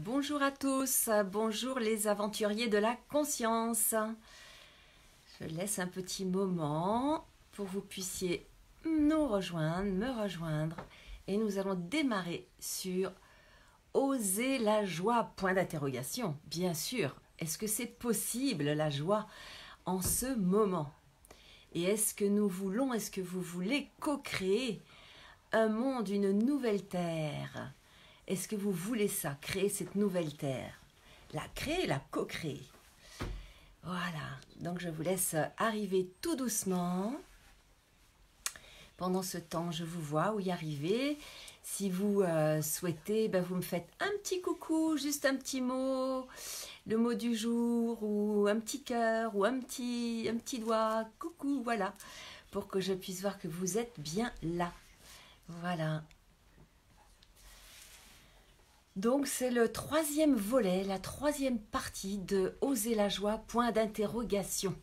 Bonjour à tous, bonjour les aventuriers de la conscience. Je laisse un petit moment pour que vous puissiez nous rejoindre, me rejoindre. Et nous allons démarrer sur Oser la joie, point d'interrogation, bien sûr. Est-ce que c'est possible la joie en ce moment? Et est-ce que nous voulons, est-ce que vous voulez co-créer un monde, une nouvelle terre? Est-ce que vous voulez ça, créer cette nouvelle terre? La créer, la co-créer. Voilà, donc je vous laisse arriver tout doucement. Pendant ce temps, je vous vois où y arriver. Si vous souhaitez, vous me faites un petit coucou, juste un petit mot, le mot du jour, ou un petit cœur, ou un petit doigt, coucou, voilà, pour que je puisse voir que vous êtes bien là. Voilà. Donc c'est le troisième volet, la troisième partie de Oser la joie, point d'interrogation.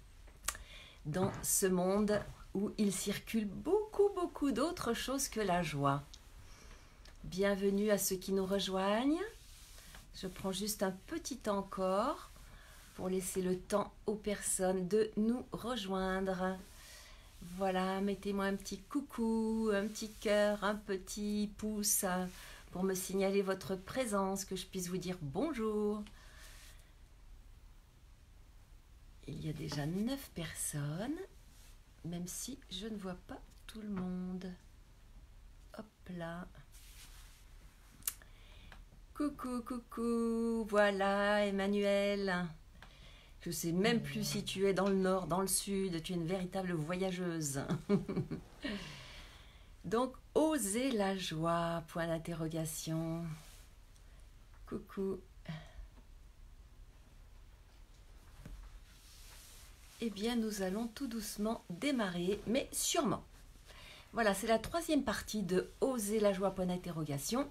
Dans ce monde où il circule beaucoup d'autres choses que la joie. Bienvenue à ceux qui nous rejoignent. Je prends juste un petit temps encore pour laisser le temps aux personnes de nous rejoindre. Voilà, mettez-moi un petit coucou, un petit cœur, un petit pouce pour me signaler votre présence, que je puisse vous dire bonjour. Il y a déjà 9 personnes, même si je ne vois pas tout le monde. Hop là. Coucou, voilà Emmanuel. Je ne sais même plus si tu es dans le nord, dans le sud, tu es une véritable voyageuse. Donc, oser la joie, point d'interrogation. Coucou. Eh bien, nous allons tout doucement démarrer, mais sûrement. Voilà, c'est la troisième partie de Oser la joie, point d'interrogation.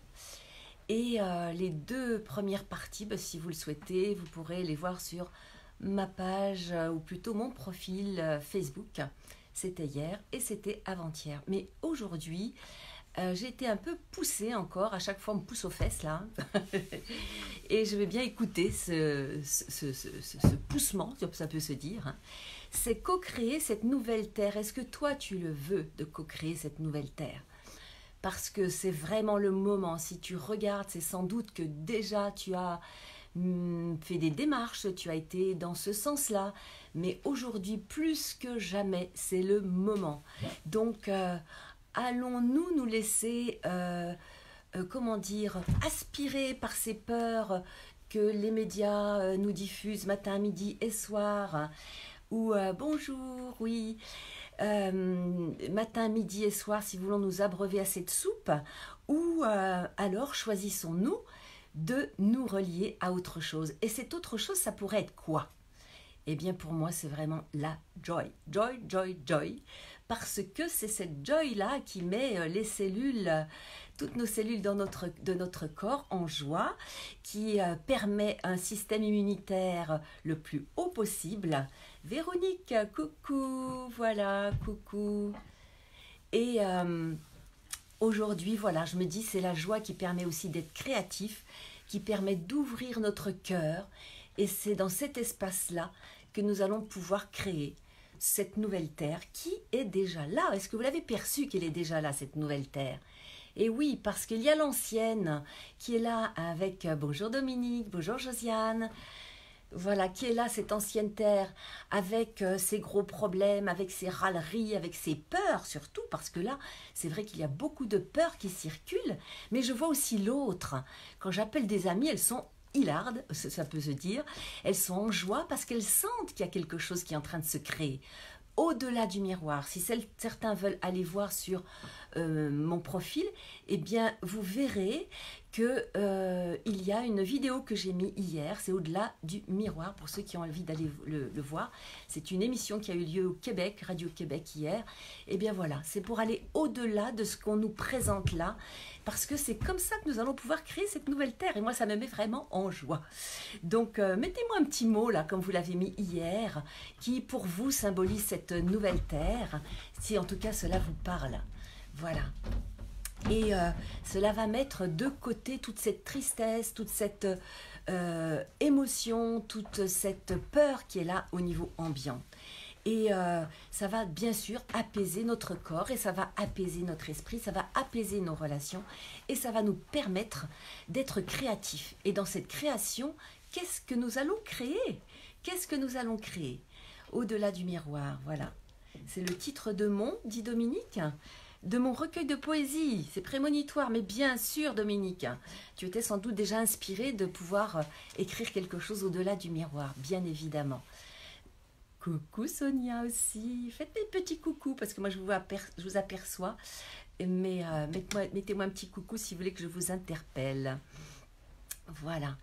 Et les deux premières parties, si vous le souhaitez, vous pourrez les voir sur ma page, ou plutôt mon profil Facebook. C'était hier et c'était avant-hier. Mais aujourd'hui, j'ai été un peu poussée encore. À chaque fois, on me pousse aux fesses, là. Et je vais bien écouter ce poussement, si ça peut se dire. C'est co-créer cette nouvelle terre. Est-ce que toi, tu le veux, de co-créer cette nouvelle terre? Parce que c'est vraiment le moment. Si tu regardes, c'est sans doute que déjà tu as fait des démarches, tu as été dans ce sens-là. Mais aujourd'hui, plus que jamais, c'est le moment. Donc, allons-nous nous laisser, aspirer par ces peurs que les médias nous diffusent matin, midi et soir, ou bonjour, oui, matin, midi et soir, si nous voulons nous abreuver à cette soupe, ou alors choisissons-nous de nous relier à autre chose. Et cette autre chose, ça pourrait être quoi? Eh bien, pour moi, c'est vraiment la joy. Joy. Parce que c'est cette joy-là qui met les cellules, toutes nos cellules de notre corps en joie, qui permet un système immunitaire le plus haut possible. Véronique, coucou, voilà, coucou. Et aujourd'hui, voilà, je me dis, c'est la joie qui permet aussi d'être créatif, qui permet d'ouvrir notre cœur. Et c'est dans cet espace-là que nous allons pouvoir créer cette nouvelle terre qui est déjà là. Est-ce que vous l'avez perçu qu'elle est déjà là, cette nouvelle terre? Et oui, parce qu'il y a l'ancienne qui est là avec bonjour Dominique, bonjour Josiane. Voilà, qui est là, cette ancienne terre, avec ses gros problèmes, avec ses râleries, avec ses peurs surtout, parce que là, c'est vrai qu'il y a beaucoup de peurs qui circulent, mais je vois aussi l'autre. Quand j'appelle des amis, elles sont hilardes, ça peut se dire, elles sont en joie parce qu'elles sentent qu'il y a quelque chose qui est en train de se créer. Au-delà du miroir, si certains veulent aller voir sur mon profil, eh bien, vous verrez qu'il y a une vidéo que j'ai mise hier, c'est au-delà du miroir, pour ceux qui ont envie d'aller le voir. C'est une émission qui a eu lieu au Québec, Radio Québec hier. Eh bien voilà, c'est pour aller au-delà de ce qu'on nous présente là, parce que c'est comme ça que nous allons pouvoir créer cette nouvelle terre. Et moi, ça me met vraiment en joie. Donc, mettez-moi un petit mot là, comme vous l'avez mis hier, qui pour vous symbolise cette nouvelle terre, si en tout cas cela vous parle. Voilà. Et cela va mettre de côté toute cette tristesse, toute cette émotion, toute cette peur qui est là au niveau ambiant. Et ça va bien sûr apaiser notre corps et ça va apaiser notre esprit, ça va apaiser nos relations et ça va nous permettre d'être créatifs. Et dans cette création, qu'est-ce que nous allons créer? Qu'est-ce que nous allons créer? Au-delà du miroir, voilà. C'est le titre de dit Dominique, de mon recueil de poésie. C'est prémonitoire, mais bien sûr, Dominique, tu étais sans doute déjà inspiré de pouvoir écrire quelque chose au-delà du miroir, bien évidemment. Coucou Sonia aussi, faites des petits coucous parce que moi je vous aperçois, mais mettez-moi un petit coucou si vous voulez que je vous interpelle. Voilà,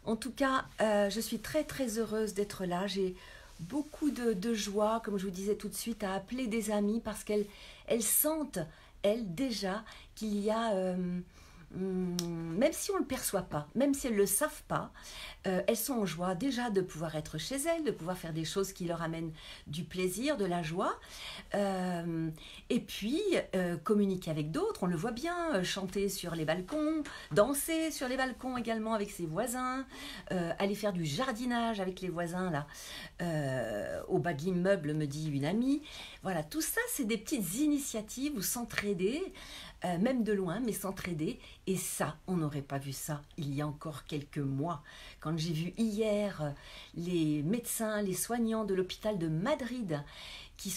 en tout cas, je suis très très heureuse d'être là, j'ai beaucoup de joie, comme je vous disais tout de suite, à appeler des amis parce qu'elles sentent, elles déjà, qu'il y a... même si on ne le perçoit pas, même si elles ne le savent pas, elles sont en joie déjà de pouvoir être chez elles, de pouvoir faire des choses qui leur amènent du plaisir, de la joie, et puis communiquer avec d'autres, on le voit bien, chanter sur les balcons, danser sur les balcons également avec ses voisins, aller faire du jardinage avec les voisins là, au bas de l'immeuble, me dit une amie. Voilà, tout ça c'est des petites initiatives où s'entraider, même de loin, mais s'entraider. Et ça, on n'aurait pas vu ça il y a encore quelques mois. Quand j'ai vu hier les médecins, les soignants de l'hôpital de Madrid qui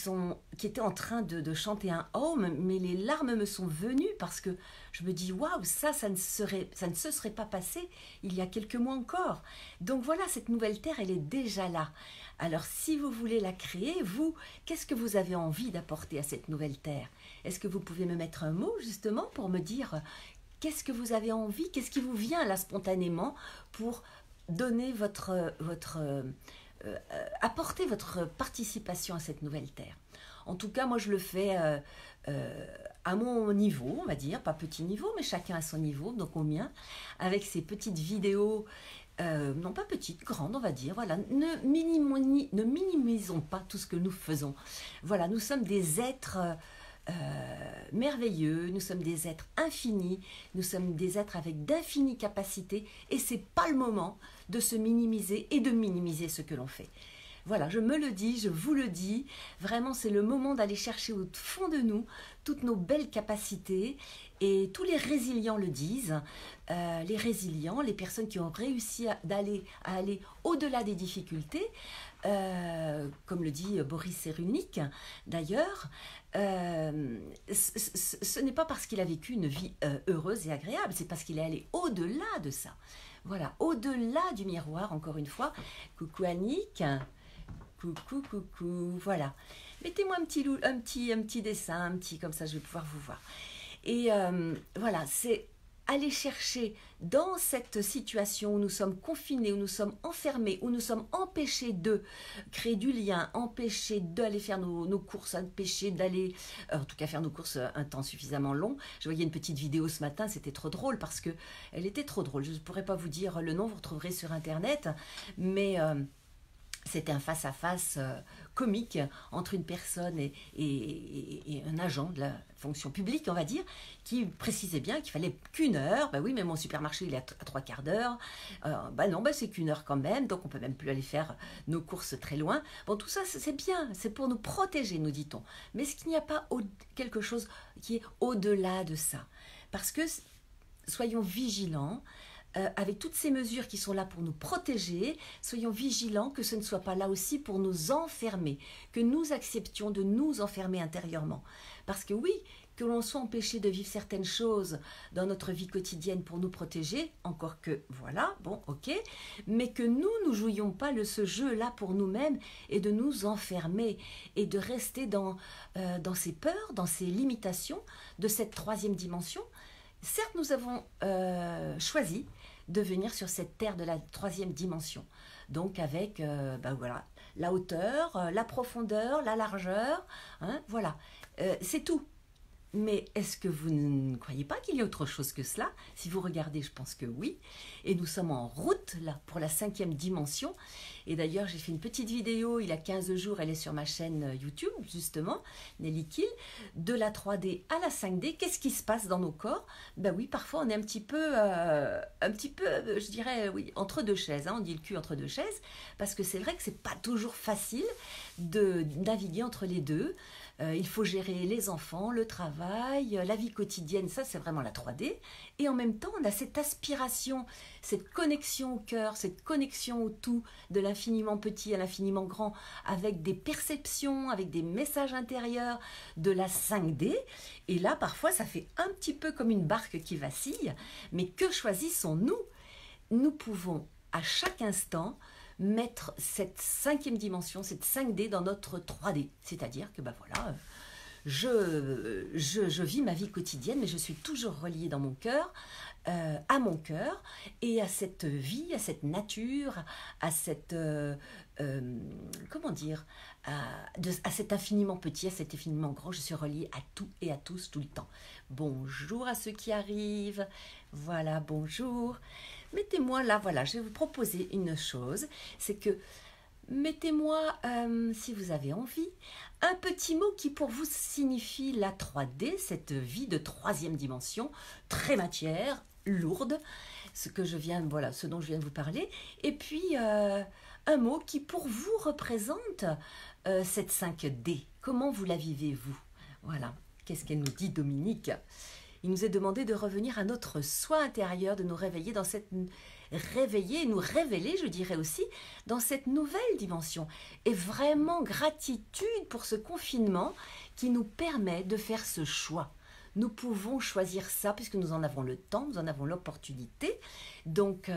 étaient en train de chanter un hymne, mais les larmes me sont venues parce que je me dis waouh, ça ne se serait pas passé il y a quelques mois encore. Donc voilà, cette nouvelle terre, elle est déjà là. Alors si vous voulez la créer, vous, qu'est-ce que vous avez envie d'apporter à cette nouvelle terre? Est-ce que vous pouvez me mettre un mot justement pour me dire qu'est-ce que vous avez envie, qu'est-ce qui vous vient là spontanément pour donner apporter votre participation à cette nouvelle terre? En tout cas, moi je le fais à mon niveau, on va dire, pas petit niveau, mais chacun à son niveau, donc au mien, avec ces petites vidéos, non pas petites, grandes, on va dire, voilà, ne minimisons pas tout ce que nous faisons. Voilà, nous sommes des êtres merveilleux, nous sommes des êtres infinis, nous sommes des êtres avec d'infinies capacités et c'est pas le moment de se minimiser et de minimiser ce que l'on fait. Voilà, je me le dis, je vous le dis, vraiment c'est le moment d'aller chercher au fond de nous toutes nos belles capacités et tous les résilients le disent, les résilients, les personnes qui ont réussi à aller au-delà des difficultés, comme le dit Boris Cyrulnik d'ailleurs, ce n'est pas parce qu'il a vécu une vie heureuse et agréable, c'est parce qu'il est allé au-delà de ça. Voilà, au-delà du miroir, encore une fois. Coucou Annick, coucou, coucou, voilà. Mettez-moi un petit dessin, comme ça je vais pouvoir vous voir. Et voilà, c'est aller chercher dans cette situation où nous sommes confinés, où nous sommes enfermés, où nous sommes empêchés de créer du lien, empêchés d'aller faire nos courses, empêchés d'aller, en tout cas faire nos courses un temps suffisamment long. Je voyais une petite vidéo ce matin, c'était trop drôle parce que elle était trop drôle. Je ne pourrais pas vous dire le nom, vous retrouverez sur internet, mais c'était un face-à-face comique entre une personne et un agent de la fonction publique, on va dire, qui précisait bien qu'il fallait qu'une heure. Ben oui, mais mon supermarché, il est à 3/4 d'heure. Ben non, c'est qu'une heure quand même, donc on peut même plus aller faire nos courses très loin. Bon, tout ça, c'est bien, c'est pour nous protéger, nous dit-on. Mais est-ce qu'il n'y a pas quelque chose qui est au-delà de ça? Parce que, soyons vigilants, avec toutes ces mesures qui sont là pour nous protéger, soyons vigilants que ce ne soit pas là aussi pour nous enfermer, que nous acceptions de nous enfermer intérieurement. Parce que oui, que l'on soit empêché de vivre certaines choses dans notre vie quotidienne pour nous protéger, encore que voilà, bon, ok, mais que nous ne jouions pas ce jeu-là pour nous-mêmes et de nous enfermer et de rester dans ces peurs, dans ces limitations de cette troisième dimension. Certes, nous avons choisi de venir sur cette terre de la troisième dimension. Donc avec voilà, la hauteur, la profondeur, la largeur, hein, voilà. C'est tout. Mais est-ce que vous ne croyez pas qu'il y a autre chose que cela? Si vous regardez, je pense que oui. Et nous sommes en route là pour la 5e dimension. Et d'ailleurs, j'ai fait une petite vidéo il y a 15 jours, elle est sur ma chaîne YouTube, justement, Nelly Kill, de la 3D à la 5D. Qu'est-ce qui se passe dans nos corps? Ben oui, parfois on est un petit peu, je dirais, oui, entre deux chaises. Hein, on dit le cul entre deux chaises, parce que c'est vrai que c'est pas toujours facile de naviguer entre les deux. Il faut gérer les enfants, le travail, la vie quotidienne, ça c'est vraiment la 3D. Et en même temps, on a cette aspiration, cette connexion au cœur, cette connexion au tout, de l'infiniment petit à l'infiniment grand, avec des perceptions, avec des messages intérieurs de la 5D. Et là, parfois, ça fait un petit peu comme une barque qui vacille. Mais que choisissons-nous? Nous pouvons à chaque instant mettre cette 5e dimension, cette 5D dans notre 3D. C'est-à-dire que ben voilà, je vis ma vie quotidienne, mais je suis toujours reliée dans mon cœur, à mon cœur, et à cette vie, à cette nature, à cette... comment dire, à cet infiniment petit, à cet infiniment grand. Je suis reliée à tout et à tous tout le temps. Bonjour à ceux qui arrivent. Voilà, bonjour. Mettez-moi là, voilà, je vais vous proposer une chose, c'est que mettez-moi, si vous avez envie, un petit mot qui pour vous signifie la 3D, cette vie de 3e dimension, très matière, lourde, ce dont je viens de vous parler, et puis un mot qui pour vous représente cette 5D. Comment vous la vivez, vous? Voilà, qu'est-ce qu'elle nous dit, Dominique? Il nous est demandé de revenir à notre soi intérieur, de nous réveiller dans cette... réveiller, nous révéler, je dirais aussi, dans cette nouvelle dimension. Et vraiment gratitude pour ce confinement qui nous permet de faire ce choix. Nous pouvons choisir ça puisque nous en avons le temps, nous en avons l'opportunité. Donc,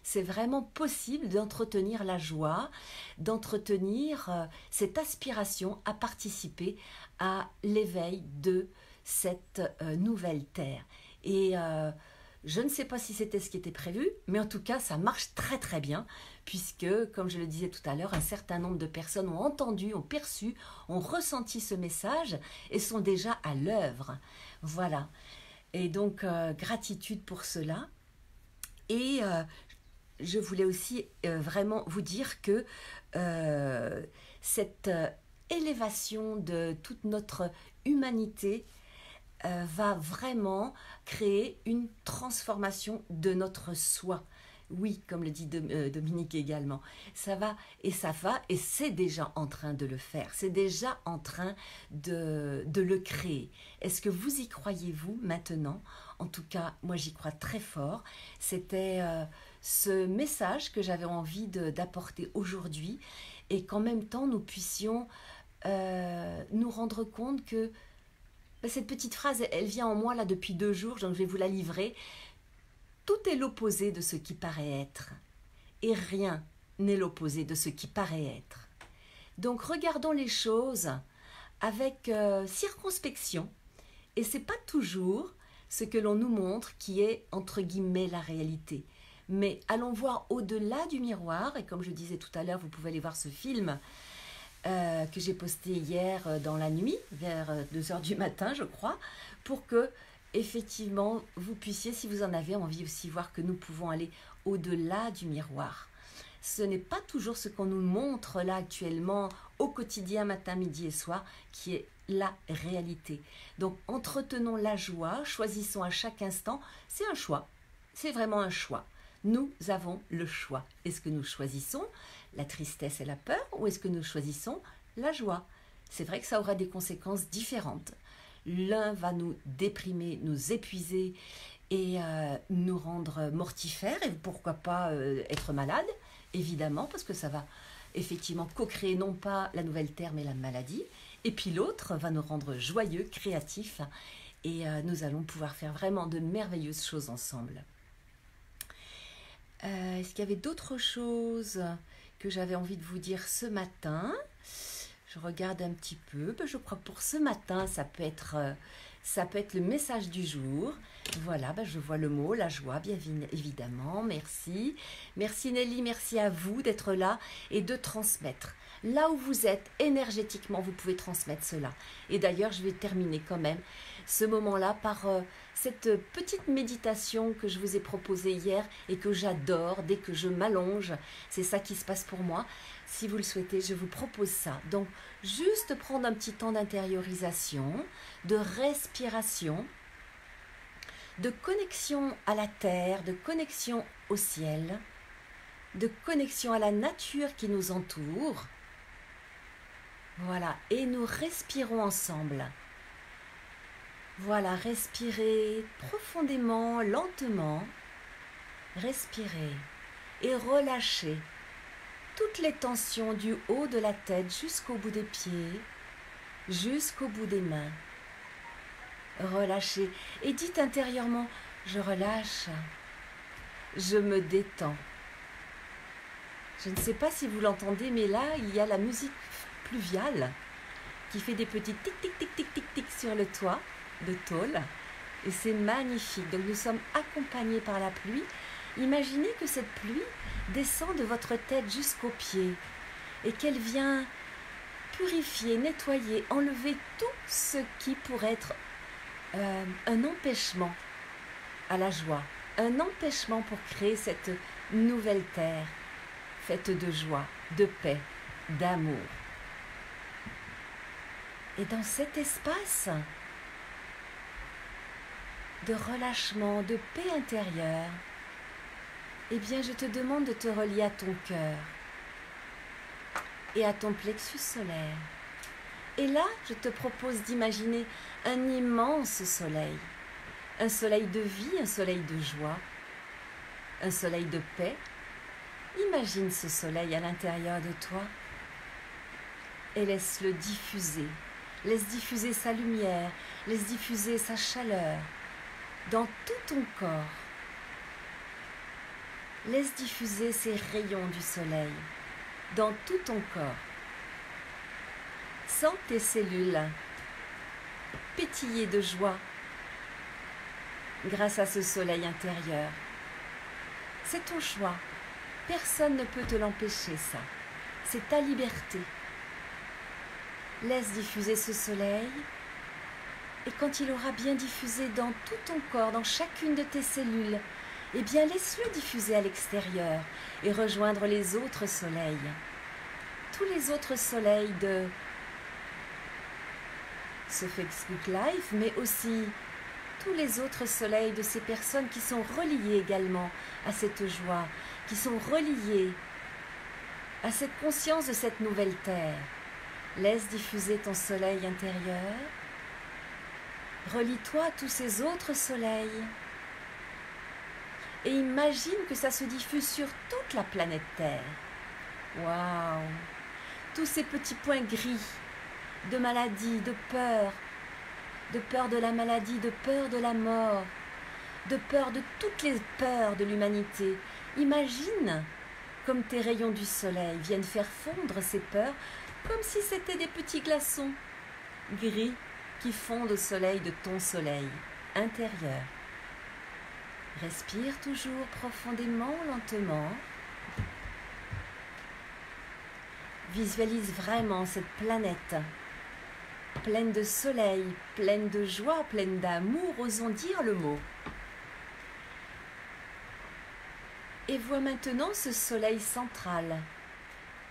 c'est vraiment possible d'entretenir la joie, d'entretenir cette aspiration à participer à l'éveil de cette nouvelle terre. Et je ne sais pas si c'était ce qui était prévu, mais en tout cas, ça marche très très bien, puisque, comme je le disais tout à l'heure, un certain nombre de personnes ont entendu, ont perçu, ont ressenti ce message et sont déjà à l'œuvre. Voilà. Et donc, gratitude pour cela. Et je voulais aussi vraiment vous dire que cette élévation de toute notre humanité va vraiment créer une transformation de notre soi. Oui, comme le dit Dominique également, ça va, et c'est déjà en train de le faire, c'est déjà en train de le créer. Est-ce que vous y croyez-vous maintenant? En tout cas, moi j'y crois très fort. C'était ce message que j'avais envie d'apporter aujourd'hui, et qu'en même temps nous puissions nous rendre compte que cette petite phrase, elle vient en moi là depuis 2 jours, donc je vais vous la livrer. Tout est l'opposé de ce qui paraît être, et rien n'est l'opposé de ce qui paraît être. Donc regardons les choses avec circonspection, et c'est pas toujours ce que l'on nous montre qui est entre guillemets la réalité. Mais allons voir au-delà du miroir, et comme je disais tout à l'heure, vous pouvez aller voir ce film que j'ai posté hier dans la nuit, vers 2h du matin, je crois, pour que, effectivement, vous puissiez, si vous en avez envie aussi, voir que nous pouvons aller au-delà du miroir. Ce n'est pas toujours ce qu'on nous montre là actuellement, au quotidien, matin, midi et soir, qui est la réalité. Donc, entretenons la joie, choisissons à chaque instant, c'est un choix, c'est vraiment un choix. Nous avons le choix. Est-ce que nous choisissons la tristesse et la peur, ou est-ce que nous choisissons la joie? C'est vrai que ça aura des conséquences différentes. L'un va nous déprimer, nous épuiser et nous rendre mortifères, et pourquoi pas être malade, évidemment, parce que ça va effectivement co-créer non pas la nouvelle terre, mais la maladie. Et puis l'autre va nous rendre joyeux, créatifs, et nous allons pouvoir faire vraiment de merveilleuses choses ensemble. Est-ce qu'il y avait d'autres choses que j'avais envie de vous dire ce matin? Je regarde un petit peu. Je crois que pour ce matin, ça peut être le message du jour. Voilà, je vois le mot, la joie, bien évidemment. Merci. Merci Nelly, merci à vous d'être là et de transmettre. Là où vous êtes, énergétiquement, vous pouvez transmettre cela. Et d'ailleurs, je vais terminer quand même ce moment-là par cette petite méditation que je vous ai proposée hier et que j'adore dès que je m'allonge. C'est ça qui se passe pour moi. Si vous le souhaitez, je vous propose ça. Donc, juste prendre un petit temps d'intériorisation, de respiration, de connexion à la terre, de connexion au ciel, de connexion à la nature qui nous entoure. Voilà, et nous respirons ensemble. Voilà, respirez profondément, lentement. Respirez et relâchez toutes les tensions du haut de la tête jusqu'au bout des pieds, jusqu'au bout des mains. Relâchez et dites intérieurement, je relâche, je me détends. Je ne sais pas si vous l'entendez, mais là, il y a la musique pluviale qui fait des petits tic tic tic tic tic tic sur le toit de tôle. Et c'est magnifique. Donc nous sommes accompagnés par la pluie. Imaginez que cette pluie descend de votre tête jusqu'aux pieds et qu'elle vient purifier, nettoyer, enlever tout ce qui pourrait être un empêchement à la joie, un empêchement pour créer cette nouvelle terre faite de joie, de paix, d'amour. Et dans cet espace de relâchement, de paix intérieure, eh bien je te demande de te relier à ton cœur et à ton plexus solaire. Et là, je te propose d'imaginer un immense soleil, un soleil de vie, un soleil de joie, un soleil de paix. Imagine ce soleil à l'intérieur de toi et laisse-le diffuser. Laisse diffuser sa lumière, laisse diffuser sa chaleur dans tout ton corps. Laisse diffuser ces rayons du soleil dans tout ton corps. Sens tes cellules pétiller de joie grâce à ce soleil intérieur. C'est ton choix. Personne ne peut te l'empêcher, ça. C'est ta liberté. Laisse diffuser ce soleil et quand il aura bien diffusé dans tout ton corps, dans chacune de tes cellules, eh bien laisse-le diffuser à l'extérieur et rejoindre les autres soleils. Tous les autres soleils de ce Facebook Live, mais aussi tous les autres soleils de ces personnes qui sont reliées également à cette joie, qui sont reliées à cette conscience de cette nouvelle terre. Laisse diffuser ton soleil intérieur. Relie-toi à tous ces autres soleils. Et imagine que ça se diffuse sur toute la planète Terre. Waouh! Tous ces petits points gris de maladie, de peur de la maladie, de peur de la mort, de peur de toutes les peurs de l'humanité. Imagine comme tes rayons du soleil viennent faire fondre ces peurs comme si c'était des petits glaçons gris qui fondent au soleil de ton soleil intérieur. Respire toujours profondément, lentement. Visualise vraiment cette planète pleine de soleil, pleine de joie, pleine d'amour, osons dire le mot. Et vois maintenant ce soleil central,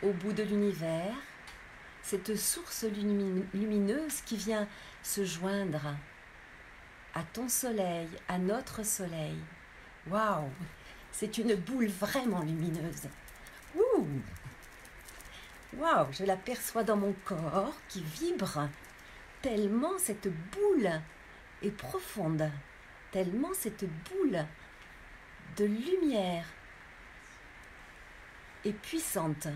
au bout de l'univers, cette source lumineuse qui vient se joindre à ton soleil, à notre soleil. Waouh! C'est une boule vraiment lumineuse. Ouh! Waouh! Je l'aperçois dans mon corps qui vibre. Tellement cette boule est profonde, tellement cette boule de lumière est puissante.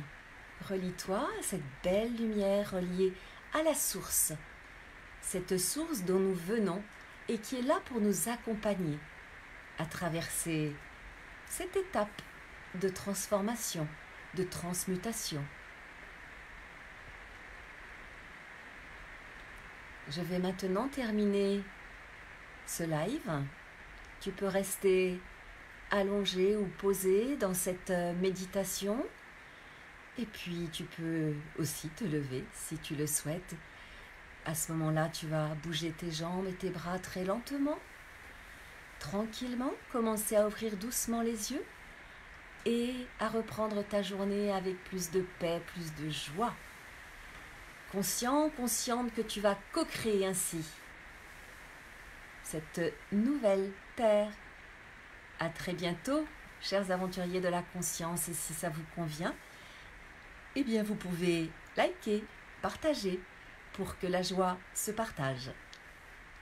Relie-toi à cette belle lumière reliée à la source, cette source dont nous venons et qui est là pour nous accompagner à traverser cette étape de transformation, de transmutation. Je vais maintenant terminer ce live. Tu peux rester allongé ou posé dans cette méditation. Et puis tu peux aussi te lever si tu le souhaites À ce moment-là, tu vas bouger tes jambes et tes bras très lentement, tranquillement, commencer à ouvrir doucement les yeux et à reprendre ta journée avec plus de paix, plus de joie. Conscient, consciente que tu vas co-créer ainsi cette nouvelle terre. À très bientôt, chers aventuriers de la conscience, et si ça vous convient, eh bien vous pouvez liker, partager pour que la joie se partage.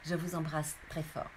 Je vous embrasse très fort.